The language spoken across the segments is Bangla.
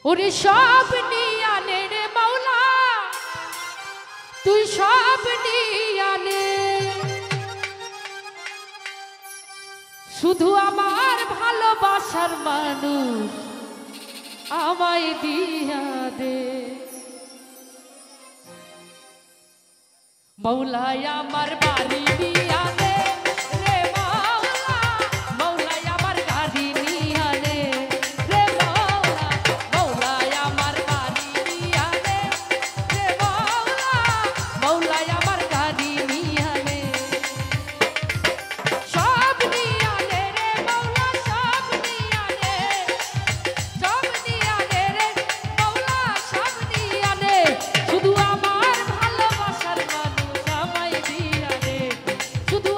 ওরে সব নিয়ানে রে মাওলা তুই সব নিয়ানে শুধু আমার ভালোবাসার মানুষ আমায় দিয়া দে মাওলা আমার বাড়ি দিয়া দে রে মাওলা মাওলা আমার গাড়ি নিয়া দে রে মাওলা মাওলা আমার বাড়ি দিয়া দে রে মাওলা মাওলা আমার গাড়ি নিয়া দে সব নিয়া দে রে মাওলা সব নিয়া দে রে মাওলা সব নিয়া দে শুধু আমার ভালোবাসার মানুষ আমায় দিয়া দে শুধু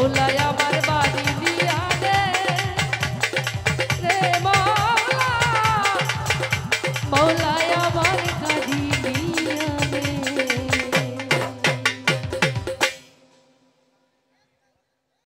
মৌলাই আমার বাড়ি দিয়া দে রে মৌলা মৌলা